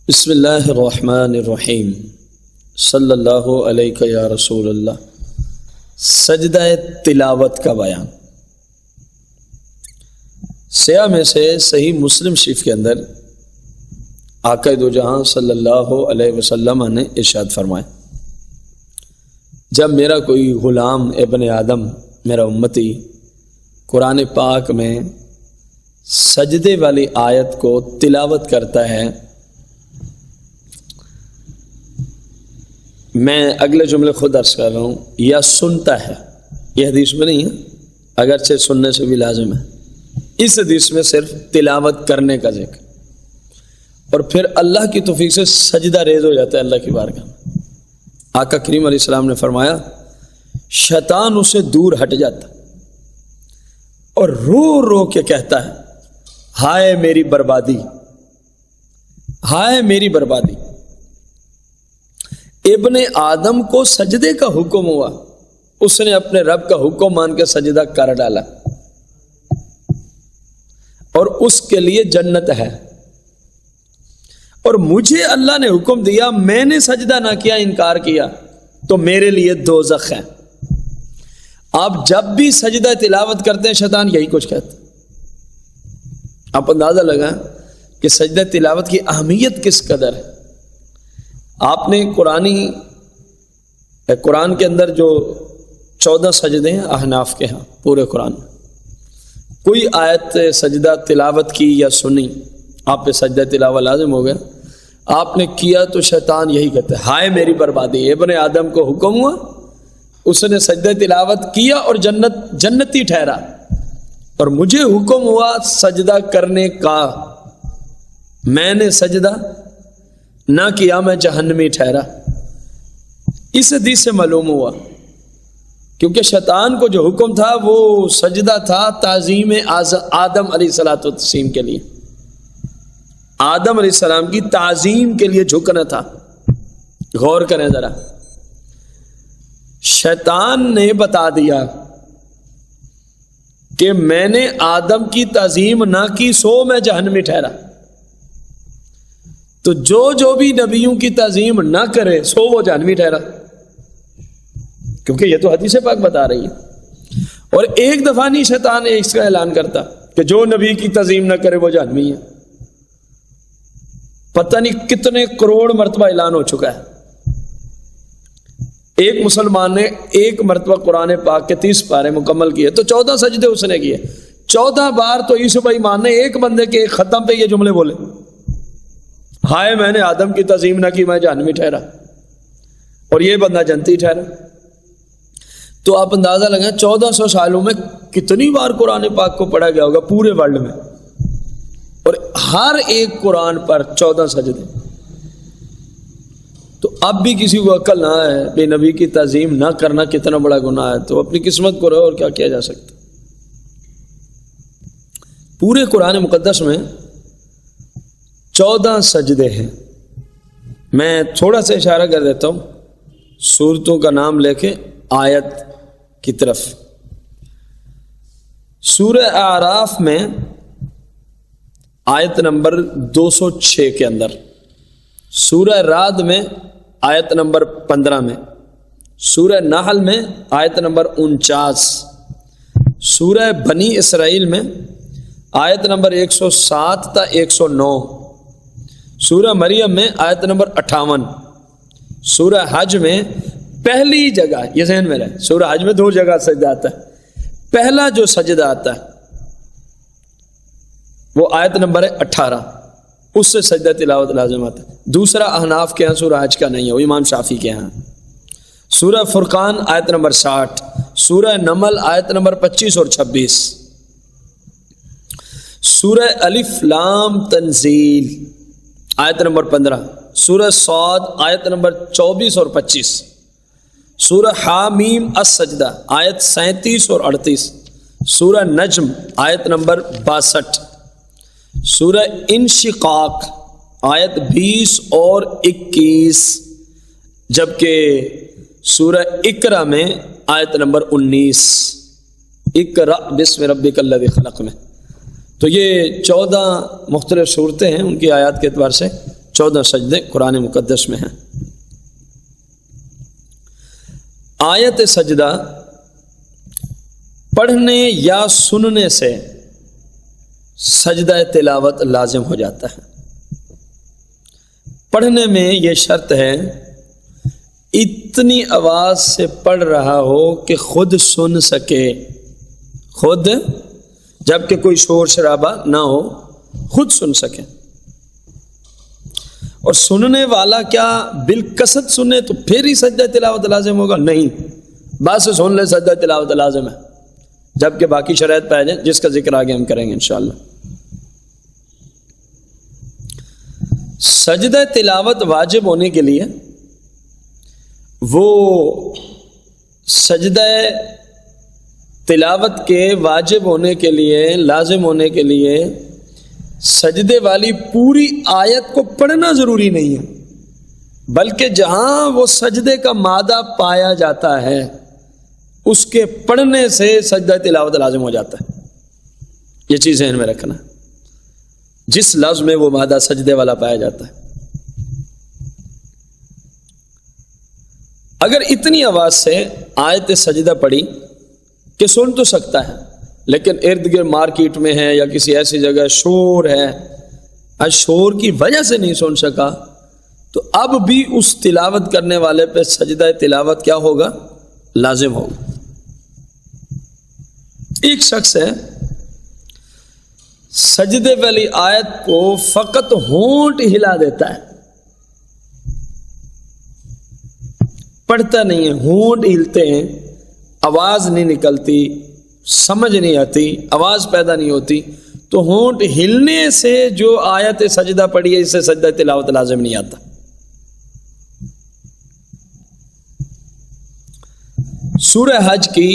بسم اللہ الرحمن الرحیم صلی اللہ علیہ یا رسول اللہ۔ سجدہ تلاوت کا بیان۔ سیاہ میں سے صحیح مسلم شریف کے اندر آقا دو جہاں صلی اللہ علیہ وسلم نے ارشاد فرمایا، جب میرا کوئی غلام ابن آدم میرا امتی قرآن پاک میں سجدے والی آیت کو تلاوت کرتا ہے، میں اگلے جملے خود عرض کر رہا ہوں، یا سنتا ہے، یہ حدیث میں نہیں ہے، اگرچہ سننے سے بھی لازم ہے، اس حدیث میں صرف تلاوت کرنے کا ذکر، اور پھر اللہ کی توفیق سے سجدہ ریز ہو جاتا ہے اللہ کی بارگاہ میں۔ آقا کریم علیہ السلام نے فرمایا، شیطان اسے دور ہٹ جاتا اور رو رو کے کہتا ہے، ہائے میری بربادی، ہائے میری بربادی۔ ابن آدم کو سجدے کا حکم ہوا، اس نے اپنے رب کا حکم مان کے سجدہ کر ڈالا، اور اس کے لیے جنت ہے، اور مجھے اللہ نے حکم دیا، میں نے سجدہ نہ کیا، انکار کیا، تو میرے لیے دوزخ ہے۔ آپ جب بھی سجدہ تلاوت کرتے ہیں شیطان یہی کچھ کہتا ہے۔ آپ اندازہ لگائیں کہ سجدہ تلاوت کی اہمیت کس قدر ہے۔ آپ نے قرآن کے اندر جو 14 سجدے ہیں احناف کے ہاں، پورے قرآن میں کوئی آیت سجدہ تلاوت کی یا سنی، آپ پہ سجدہ تلاوت لازم ہو گیا، آپ نے کیا تو شیطان یہی کہتا ہے، ہائے میری بربادی۔ ابن آدم کو حکم ہوا، اس نے سجدہ تلاوت کیا اور جنتی ٹھہرا، اور مجھے حکم ہوا سجدہ کرنے کا، میں نے سجدہ نہ کیا، میں جہنمی ٹھہرا۔ اس حدیث سے معلوم ہوا، کیونکہ شیطان کو جو حکم تھا وہ سجدہ تھا تعظیم آدم علیہ الصلوۃ والتسلیم کے لیے، آدم علیہ السلام کی تعظیم کے لیے جھکنا تھا۔ غور کریں ذرا، شیطان نے بتا دیا کہ میں نے آدم کی تعظیم نہ کی، سو میں جہنمی ٹھہرا، تو جو بھی نبیوں کی تعظیم نہ کرے سو وہ جہنمی ٹھہرا، کیونکہ یہ تو حدیث پاک بتا رہی ہے۔ اور ایک دفعہ نہیں شیطان اس کا اعلان کرتا کہ جو نبی کی تعظیم نہ کرے وہ جہنمی ہے، پتہ نہیں کتنے کروڑ مرتبہ اعلان ہو چکا ہے۔ ایک مسلمان نے ایک مرتبہ قرآن پاک کے 30 پارے مکمل کیے تو 14 سجدے اس نے کیے، 14 بار تو یوسف ایمان نے ایک بندے کے ایک ختم پہ یہ جملے بولے، ہائے میں نے آدم کی تعظیم نہ کی، میں جہنمی ٹھہرا، اور یہ بندہ جنتی ٹھہرا۔ تو آپ اندازہ لگائیں 1400 سالوں میں کتنی بار قرآن پاک کو پڑھا گیا ہوگا پورے ورلڈ میں، اور ہر ایک قرآن پر 14 سجدے۔ تو اب بھی کسی کو عقل نہ ہے کہ نبی کی تعظیم نہ کرنا کتنا بڑا گناہ ہے، تو اپنی قسمت کو رہو، اور کیا کیا جا سکتا۔ پورے قرآن مقدس میں 14 سجدے ہیں۔ میں تھوڑا سا اشارہ کر دیتا ہوں سورتوں کا نام لے کے آیت کی طرف۔ سورہ اعراف میں آیت نمبر 206 کے اندر، سورہ رعد میں آیت نمبر 15 میں، سورہ نحل میں آیت نمبر 49، سورہ بنی اسرائیل میں آیت نمبر 107 تا 109، سورہ مریم میں آیت نمبر 58، سورہ حج میں پہلی جگہ، یہ ذہن میں رہے، سورہ حج میں 2 جگہ سجدہ آتا ہے، پہلا جو سجدہ آتا ہے وہ آیت نمبر 18، اس سے سجدہ تلاوت لازم آتا ہے۔ دوسرا احناف کے ہاں سورہ حج کا نہیں ہے، وہ امام شافعی کے ہاں۔ سورہ فرقان آیت نمبر 60، سورہ نمل آیت نمبر 25 اور 26، سورہ الف لام تنزیل آیت نمبر 15، سورہ صاد آیت نمبر 24 اور 25، سورہ حامیم السجدہ آیت 37 اور 38، سورہ نجم آیت نمبر 62، سورہ انشقاق آیت 20 اور 21، جبکہ سورہ اقرا میں آیت نمبر 19، اقرا بسم ربک الذی خلق میں۔ تو یہ 14 مختلف صورتیں ہیں، ان کی آیات کے اعتبار سے 14 سجدے قرآن مقدس میں ہیں۔ آیت سجدہ پڑھنے یا سننے سے سجدہ تلاوت لازم ہو جاتا ہے۔ پڑھنے میں یہ شرط ہے اتنی آواز سے پڑھ رہا ہو کہ خود سن سکے، خود، جبکہ کوئی شور شرابہ نہ ہو، خود سن سکے۔ اور سننے والا کیا بالکثرت سنے تو پھر ہی سجدہ تلاوت لازم ہوگا؟ نہیں، بات سے سن لے سجدہ تلاوت لازم ہے، جبکہ باقی شرائط پائے جائیں جس کا ذکر آگے ہم کریں گے انشاءاللہ۔ سجدہ تلاوت واجب ہونے کے لیے وہ سجدہ تلاوت کے واجب ہونے کے لیے، لازم ہونے کے لیے سجدے والی پوری آیت کو پڑھنا ضروری نہیں ہے، بلکہ جہاں وہ سجدے کا مادہ پایا جاتا ہے اس کے پڑھنے سے سجدہ تلاوت لازم ہو جاتا ہے۔ یہ چیز ذہن میں رکھنا، جس لفظ میں وہ مادہ سجدے والا پایا جاتا ہے۔ اگر اتنی آواز سے آیت سجدہ پڑھی کہ سن تو سکتا ہے لیکن ارد گرد مارکیٹ میں ہے یا کسی ایسی جگہ شور ہے، اور شور کی وجہ سے نہیں سن سکا، تو اب بھی اس تلاوت کرنے والے پہ سجدہ تلاوت کیا ہوگا؟ لازم ہوگا۔ ایک شخص ہے سجدے والی آیت کو فقط ہونٹ ہلا دیتا ہے، پڑھتا نہیں ہے، ہونٹ ہلتے ہیں، آواز نہیں نکلتی، سمجھ نہیں آتی، آواز پیدا نہیں ہوتی، تو ہونٹ ہلنے سے جو آیت سجدہ پڑھی ہے اس سے سجدہ تلاوت لازم نہیں آتا۔ سورہ حج کی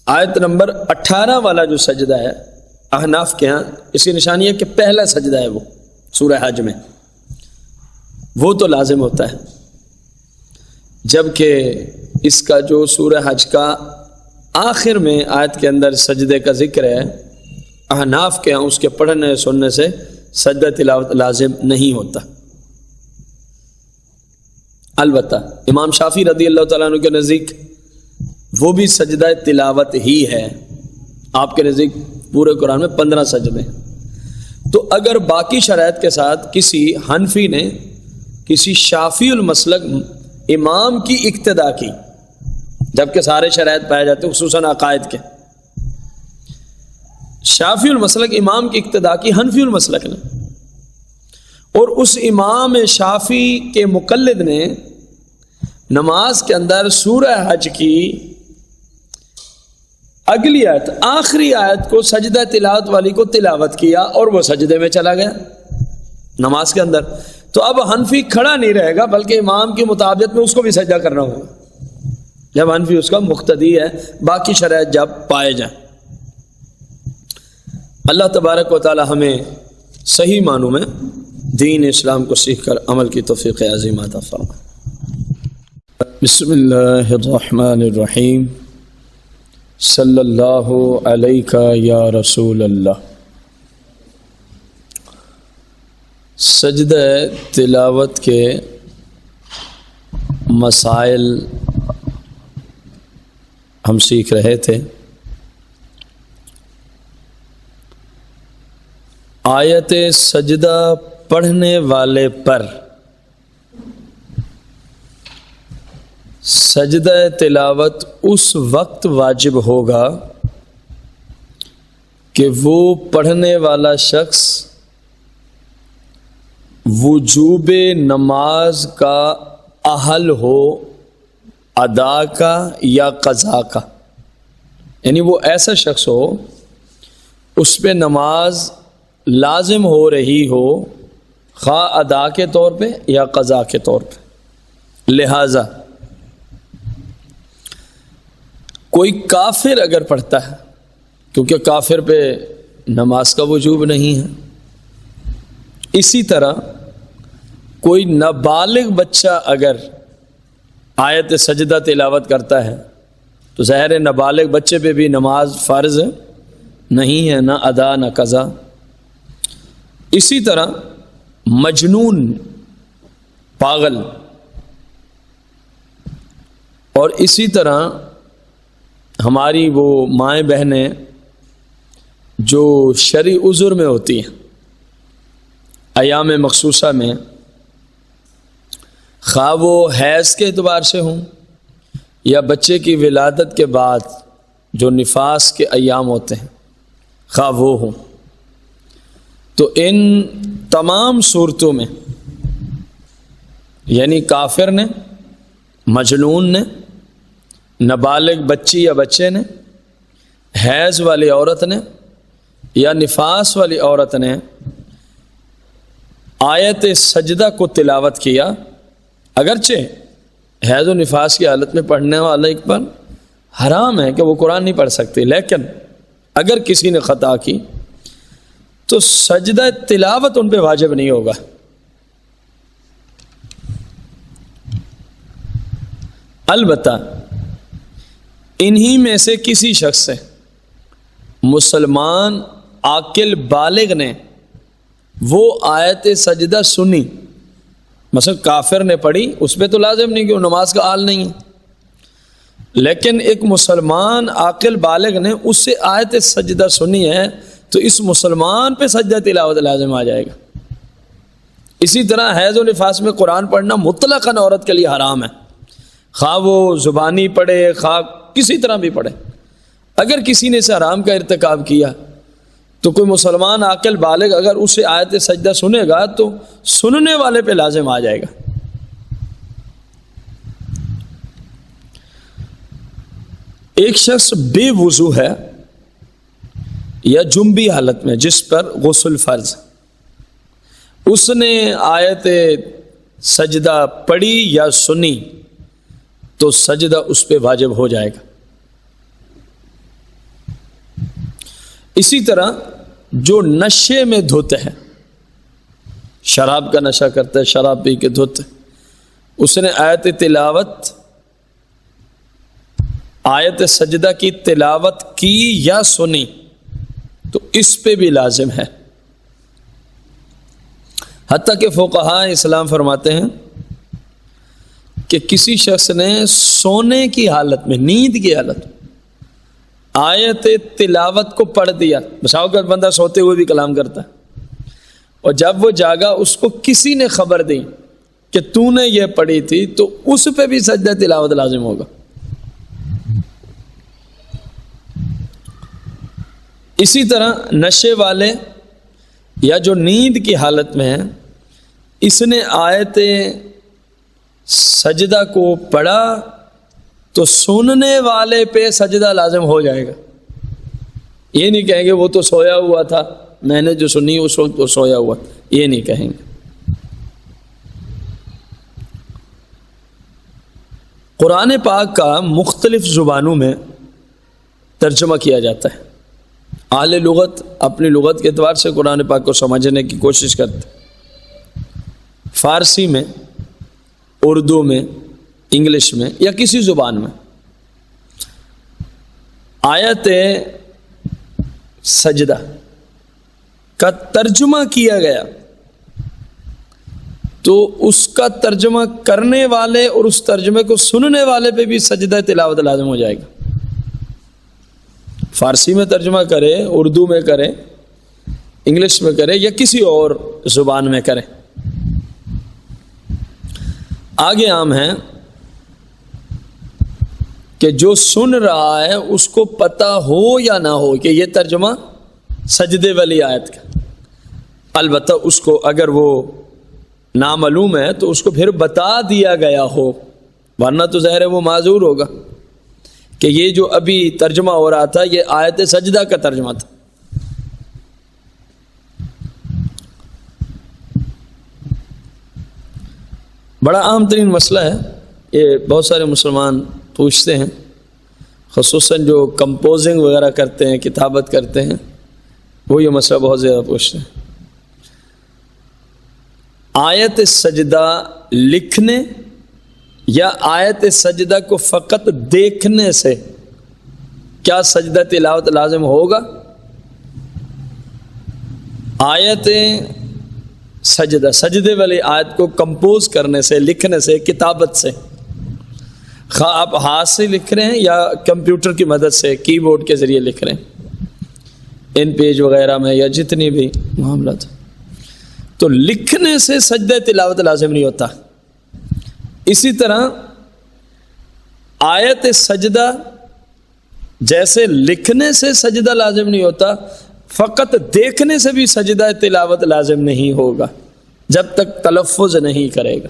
آیت نمبر 18 والا جو سجدہ ہے احناف کے ہاں اس کی نشانی ہے کہ پہلا سجدہ ہے وہ سورہ حج میں، وہ تو لازم ہوتا ہے، جبکہ اس کا جو سورہ حج کا آخر میں آیت کے اندر سجدے کا ذکر ہے احناف کے ہاں اس کے پڑھنے سننے سے سجدہ تلاوت لازم نہیں ہوتا۔ البتہ امام شافعی رضی اللہ تعالیٰ عنہ کے نزدیک وہ بھی سجدہ تلاوت ہی ہے، آپ کے نزدیک پورے قرآن میں 15 سجدے ہیں۔ تو اگر باقی شرائط کے ساتھ کسی حنفی نے کسی شافعی المسلک امام کی اقتدا کی، جبکہ سارے شرائط پائے جاتے ہیں خصوصاً عقائد کے، شافعی المسلک امام کی اقتدا کی حنفی المسلک نے، اور اس امام شافعی کے مقلد نے نماز کے اندر سورہ حج کی اگلی آیت، آخری آیت کو سجدہ تلاوت والی کو تلاوت کیا اور وہ سجدے میں چلا گیا نماز کے اندر، تو اب حنفی کھڑا نہیں رہے گا بلکہ امام کی مطابقت میں اس کو بھی سجدہ کرنا ہوگا، جب حنفی اس کا مقتدی ہے، باقی شرائط جب پائے جائیں۔ اللہ تبارک و تعالی ہمیں صحیح معنوں میں دین اسلام کو سیکھ کر عمل کی توفیق عظیم عطا فرمائے۔ بسم اللہ الرحمن الرحیم، صلی اللہ علیہ یا رسول اللہ۔ سجدہ تلاوت کے مسائل ہم سیکھ رہے تھے۔ آیت سجدہ پڑھنے والے پر سجدہ تلاوت اس وقت واجب ہوگا کہ وہ پڑھنے والا شخص وجوب نماز کا اہل ہو، ادا کا یا قضا کا، یعنی وہ ایسا شخص ہو اس پہ نماز لازم ہو رہی ہو، خواہ ادا کے طور پہ یا قضا کے طور پہ۔ لہذا کوئی کافر اگر پڑھتا ہے، کیونکہ کافر پہ نماز کا وجوب نہیں ہے، اسی طرح کوئی نابالغ بچہ اگر آیت سجدہ تلاوت کرتا ہے تو ظاہر ہے نابالغ بچے پہ بھی نماز فرض نہیں ہے، نہ ادا نہ قضا۔ اسی طرح مجنون، پاگل، اور اسی طرح ہماری وہ مائیں بہنیں جو شرعی عذر میں ہوتی ہیں ایام مخصوصہ میں، خواہ وہ حیض کے اعتبار سے ہوں یا بچے کی ولادت کے بعد جو نفاس کے ایام ہوتے ہیں خواہ وہ ہوں، تو ان تمام صورتوں میں یعنی کافر نے، مجنون نے، نابالغ بچی یا بچے نے، حیض والی عورت نے یا نفاس والی عورت نے آیت سجدہ کو تلاوت کیا، اگرچہ حیض و نفاس کی حالت میں پڑھنے والے پر حرام ہے کہ وہ قرآن نہیں پڑھ سکتے، لیکن اگر کسی نے خطا کی تو سجدہ تلاوت ان پہ واجب نہیں ہوگا۔ البتہ انہی میں سے کسی شخص سے مسلمان عاقل بالغ نے وہ آیت سجدہ سنی، مثلا کافر نے پڑھی، اس پہ تو لازم نہیں کہ وہ نماز کا حال نہیں ہے، لیکن ایک مسلمان عاقل بالغ نے اس سے آیت سجدہ سنی ہے تو اس مسلمان پہ سجدہ تلاوت لازم آ جائے گا۔ اسی طرح حیض و نفاس میں قرآن پڑھنا مطلقاً عورت کے لیے حرام ہے، خواہ وہ زبانی پڑھے خواہ کسی طرح بھی پڑھے۔ اگر کسی نے اس حرام کا ارتکاب کیا تو کوئی مسلمان عاقل بالغ اگر اسے آیت سجدہ سنے گا تو سننے والے پہ لازم آ جائے گا۔ ایک شخص بے وضو ہے یا جنبی حالت میں جس پر غسل فرض، اس نے آیت سجدہ پڑھی یا سنی تو سجدہ اس پہ واجب ہو جائے گا۔ اسی طرح جو نشے میں دھوتے ہیں، شراب کا نشہ کرتا ہے، شراب پی کے دھوتے، اس نے آیت تلاوت، آیت سجدہ کی تلاوت کی یا سنی تو اس پہ بھی لازم ہے۔ حتیٰ کہ فقہاء اسلام فرماتے ہیں کہ کسی شخص نے سونے کی حالت میں، نیند کی حالت میں آیت تلاوت کو پڑھ دیا، بساؤ کا بندہ سوتے ہوئے بھی کلام کرتا ہے، اور جب وہ جاگا اس کو کسی نے خبر دی کہ تو نے یہ پڑھی تھی تو اس پہ بھی سجدہ تلاوت لازم ہوگا۔ اسی طرح نشے والے یا جو نیند کی حالت میں ہیں، اس نے آیت سجدہ کو پڑھا تو سننے والے پہ سجدہ لازم ہو جائے گا۔ یہ نہیں کہیں گے وہ تو سویا ہوا تھا، میں نے جو سنی اس وقت وہ سویا ہوا، یہ نہیں کہیں گے۔ قرآن پاک کا مختلف زبانوں میں ترجمہ کیا جاتا ہے۔ اہل لغت اپنی لغت کے اعتبار سے قرآن پاک کو سمجھنے کی کوشش کرتے، فارسی میں، اردو میں، انگلش میں یا کسی زبان میں آیت سجدہ کا ترجمہ کیا گیا تو اس کا ترجمہ کرنے والے اور اس ترجمے کو سننے والے پہ بھی سجدہ تلاوت لازم ہو جائے گا۔ فارسی میں ترجمہ کرے، اردو میں کرے، انگلش میں کرے یا کسی اور زبان میں کرے۔ آگے عام ہے کہ جو سن رہا ہے اس کو پتہ ہو یا نہ ہو کہ یہ ترجمہ سجدے والی آیت کا، البتہ اس کو اگر وہ نامعلوم ہے تو اس کو پھر بتا دیا گیا ہو، ورنہ تو ظاہر ہے وہ معذور ہوگا کہ یہ جو ابھی ترجمہ ہو رہا تھا یہ آیت سجدہ کا ترجمہ تھا۔ بڑا عام ترین مسئلہ ہے، یہ بہت سارے مسلمان پوچھتے ہیں، خصوصاً جو کمپوزنگ وغیرہ کرتے ہیں، کتابت کرتے ہیں، وہ یہ مسئلہ بہت زیادہ پوچھتے ہیں۔ آیت سجدہ لکھنے یا آیت سجدہ کو فقط دیکھنے سے کیا سجدہ تلاوت لازم ہوگا؟ آیت سجدہ، سجدے والی آیت کو کمپوز کرنے سے، لکھنے سے، کتابت سے، خواہ آپ ہاتھ سے لکھ رہے ہیں یا کمپیوٹر کی مدد سے، کی بورڈ کے ذریعے لکھ رہے ہیں، ان پیج وغیرہ میں یا جتنی بھی معاملات، تو لکھنے سے سجدہ تلاوت لازم نہیں ہوتا۔ اسی طرح آیت سجدہ جیسے لکھنے سے سجدہ لازم نہیں ہوتا، فقط دیکھنے سے بھی سجدہ تلاوت لازم نہیں ہوگا جب تک تلفظ نہیں کرے گا۔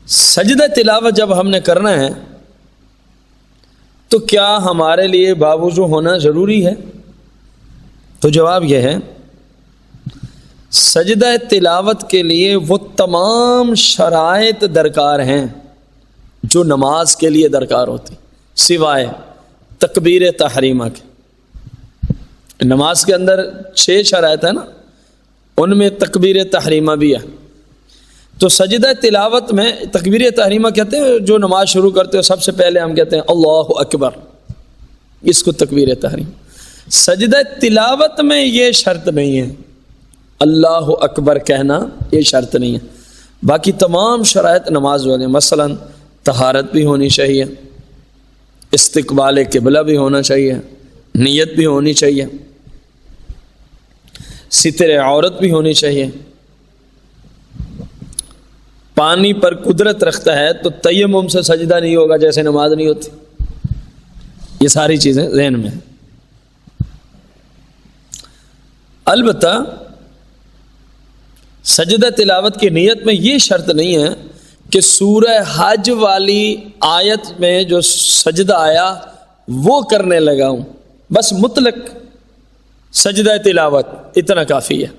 سجدہ تلاوت جب ہم نے کرنا ہے تو کیا ہمارے لیے باوضو ہونا ضروری ہے؟ تو جواب یہ ہے، سجدہ تلاوت کے لیے وہ تمام شرائط درکار ہیں جو نماز کے لیے درکار ہوتی، سوائے تکبیر تحریمہ کے۔ نماز کے اندر 6 شرائط ہیں نا، ان میں تکبیر تحریمہ بھی ہے۔ تو سجدہ تلاوت میں تکبیر تحریمہ کہتے ہیں، جو نماز شروع کرتے ہو سب سے پہلے ہم کہتے ہیں اللہ اکبر، اس کو تکبیر تحریم۔ سجدہ تلاوت میں یہ شرط نہیں ہے، اللہ اکبر کہنا یہ شرط نہیں ہے۔ باقی تمام شرائط نماز والے، مثلا طہارت بھی ہونی چاہیے، استقبال قبلہ بھی ہونا چاہیے، نیت بھی ہونی چاہیے، ستر عورت بھی ہونی چاہیے، پانی پر قدرت رکھتا ہے تو تیمم سے سجدہ نہیں ہوگا جیسے نماز نہیں ہوتی۔ یہ ساری چیزیں ذہن میں ہیں۔ البتہ سجدہ تلاوت کی نیت میں یہ شرط نہیں ہے کہ سورہ حج والی آیت میں جو سجدہ آیا وہ کرنے لگا ہوں، بس مطلق سجدہ تلاوت اتنا کافی ہے۔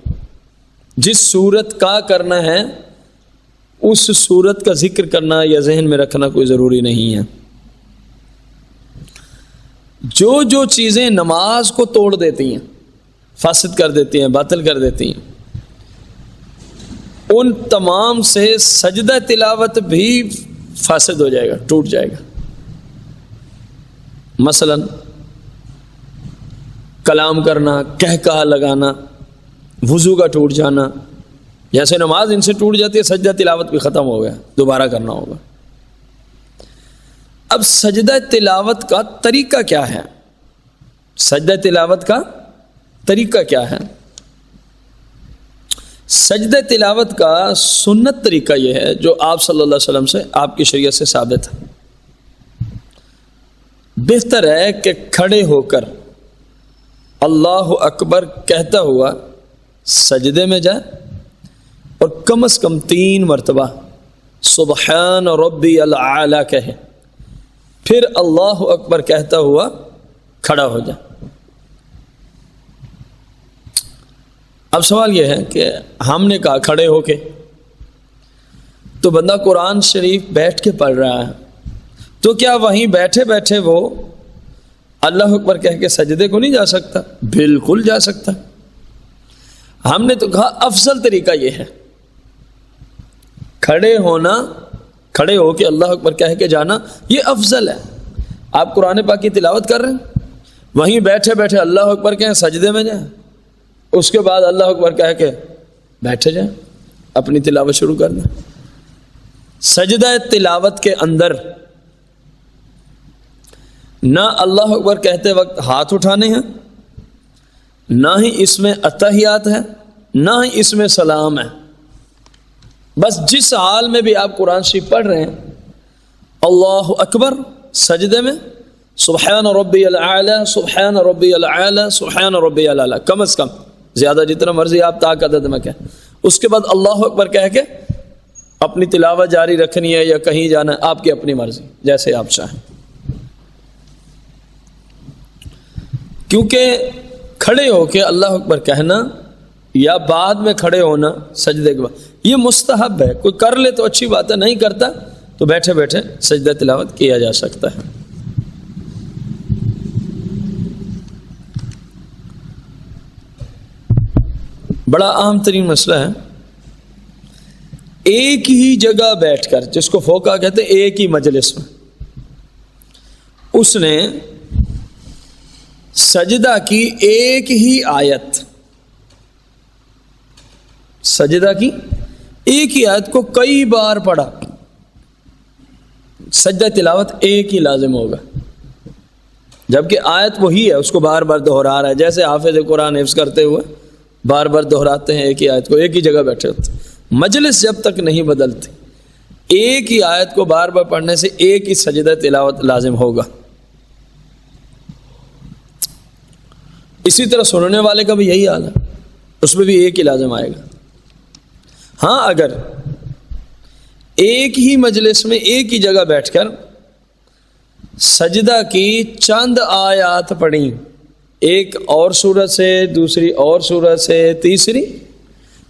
جس صورت کا کرنا ہے اس صورت کا ذکر کرنا یا ذہن میں رکھنا کوئی ضروری نہیں ہے۔ جو چیزیں نماز کو توڑ دیتی ہیں، فاسد کر دیتی ہیں، باطل کر دیتی ہیں، ان تمام سے سجدہ تلاوت بھی فاسد ہو جائے گا، ٹوٹ جائے گا۔ مثلا کلام کرنا، کہا لگانا، وضو کا ٹوٹ جانا، جیسے نماز ان سے ٹوٹ جاتی ہے، سجدہ تلاوت بھی ختم ہو گیا، دوبارہ کرنا ہوگا۔ اب سجدہ تلاوت کا طریقہ کیا ہے؟ سجدہ تلاوت کا طریقہ کیا ہے؟ سجدہ تلاوت کا سنت طریقہ یہ ہے جو آپ صلی اللہ علیہ وسلم سے، آپ کی شریعت سے ثابت ہے۔ بہتر ہے کہ کھڑے ہو کر اللہ اکبر کہتا ہوا سجدے میں جائے اور کم از کم 3 مرتبہ سبحان ربی العالی کہے، پھر اللہ اکبر کہتا ہوا کھڑا ہو جائے۔ اب سوال یہ ہے کہ ہم نے کہا کھڑے ہو کے، تو بندہ قرآن شریف بیٹھ کے پڑھ رہا ہے، تو کیا وہیں بیٹھے بیٹھے وہ اللہ اکبر کہہ کے سجدے کو نہیں جا سکتا؟ بالکل جا سکتا۔ ہم نے تو کہا افضل طریقہ یہ ہے، کھڑے ہونا، کھڑے ہو کے اللہ اکبر کہہ کے جانا، یہ افضل ہے۔ آپ قرآن پاک کی تلاوت کر رہے ہیں، وہیں بیٹھے بیٹھے اللہ اکبر کہیں، سجدے میں جائیں، اس کے بعد اللہ اکبر کہہ کے بیٹھے جائیں، اپنی تلاوت شروع کر دیں۔ سجدہ تلاوت کے اندر نہ اللہ اکبر کہتے وقت ہاتھ اٹھانے ہیں، نہ ہی اس میں اتحیات ہے، نہ ہی اس میں سلام ہے۔ بس جس حال میں بھی آپ قرآن شریف پڑھ رہے ہیں، اللہ اکبر، سجدے میں سبحان ربی العالی، سبحان ربی العالی، سبحان ربی العالی، کم از کم، زیادہ جتنا مرضی آپ طاقت عدد میں کہیں۔ اس کے بعد اللہ اکبر کہہ کے اپنی تلاوت جاری رکھنی ہے یا کہیں جانا ہے، آپ کی اپنی مرضی، جیسے آپ چاہیں۔ کیونکہ کھڑے ہو کے اللہ اکبر کہنا یا بعد میں کھڑے ہونا سجدے کے بعد، یہ مستحب ہے۔ کوئی کر لے تو اچھی بات ہے، نہیں کرتا تو بیٹھے بیٹھے سجدہ تلاوت کیا جا سکتا ہے۔ بڑا اہم ترین مسئلہ ہے، ایک ہی جگہ بیٹھ کر، جس کو فوقہ کہتے ہیں، ایک ہی مجلس میں اس نے سجدہ کی ایک ہی آیت، سجدہ کی ایک ہی آیت کو کئی بار پڑھا، سجدہ تلاوت ایک ہی لازم ہوگا، جبکہ آیت وہی ہے، اس کو بار بار دہرا رہا ہے، جیسے حافظ قرآن حفظ کرتے ہوئے بار بار دہراتے ہیں ایک ہی آیت کو، ایک ہی جگہ بیٹھے ہوتے، مجلس جب تک نہیں بدلتی ایک ہی آیت کو بار بار پڑھنے سے ایک ہی سجدہ تلاوت لازم ہوگا۔ اسی طرح سننے والے کا بھی یہی حال ہے، اس میں بھی ایک ہی لازم آئے گا۔ ہاں اگر ایک ہی مجلس میں ایک ہی جگہ بیٹھ کر سجدہ کی چند آیات پڑھیں، ایک اور سورت سے، دوسری اور سورت سے، تیسری،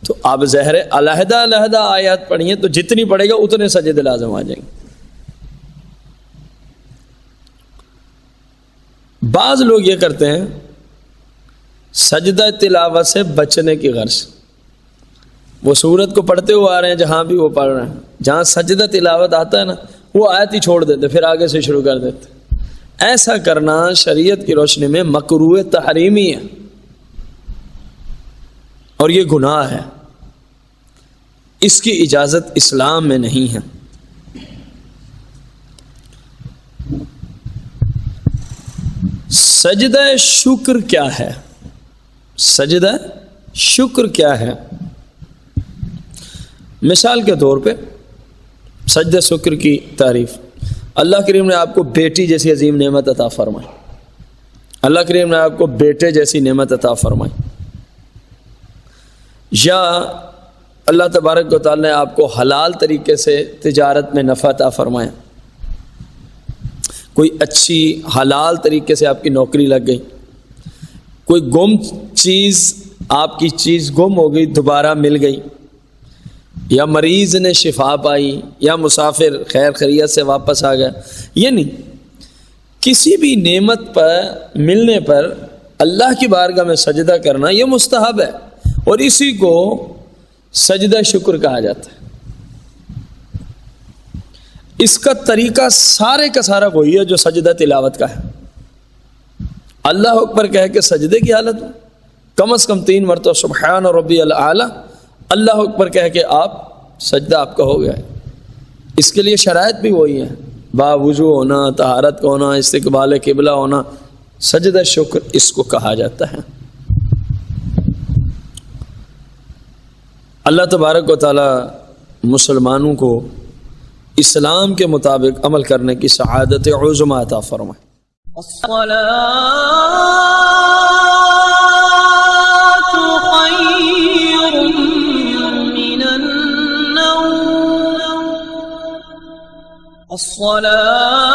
تو آپ ظاہر علیحدہ علیحدہ آیات پڑھیے تو جتنی پڑھے گا اتنے سجدے لازم آ جائیں گے۔ بعض لوگ یہ کرتے ہیں سجدہ تلاوت سے بچنے کی غرض، وہ سورت کو پڑھتے ہوئے آ رہے ہیں، جہاں بھی وہ پڑھ رہے ہیں، جہاں سجدہ تلاوت آتا ہے نا وہ آیت ہی چھوڑ دیتے، پھر آگے سے شروع کر دیتے۔ ایسا کرنا شریعت کی روشنی میں مکروہ تحریمی ہے اور یہ گناہ ہے، اس کی اجازت اسلام میں نہیں ہے۔ سجدہ شکر کیا ہے؟ سجدہ شکر کیا ہے؟ مثال کے طور پہ سجدہ شکر کی تعریف، اللہ کریم نے آپ کو بیٹی جیسی عظیم نعمت عطا فرمائی، اللہ کریم نے آپ کو بیٹے جیسی نعمت عطا فرمائی، یا اللہ تبارک و تعالی نے آپ کو حلال طریقے سے تجارت میں نفع عطا فرمایا، کوئی اچھی حلال طریقے سے آپ کی نوکری لگ گئی، کوئی گم چیز، آپ کی چیز گم ہو گئی دوبارہ مل گئی، یا مریض نے شفا پائی، یا مسافر خیر خیریت سے واپس آ گیا، یعنی کسی بھی نعمت پر ملنے پر اللہ کی بارگاہ میں سجدہ کرنا یہ مستحب ہے، اور اسی کو سجدہ شکر کہا جاتا ہے۔ اس کا طریقہ سارے کا سارا وہی ہے جو سجدہ تلاوت کا ہے، اللہ اکبر کہہ کے سجدے کی حالت میں کم از کم 3 مرتبہ سبحان ربی الاعلی اللہ اکبر کہہ کے آپ سجدہ آپ کا ہو گیا ہے۔ اس کے لیے شرائط بھی وہی ہیں، باوضو ہونا، طہارت کا ہونا، استقبال قبلہ ہونا، سجدہ شکر اس کو کہا جاتا ہے۔ اللہ تبارک و تعالی مسلمانوں کو اسلام کے مطابق عمل کرنے کی سعادت عظمی عطا فرمائے۔ الصلاة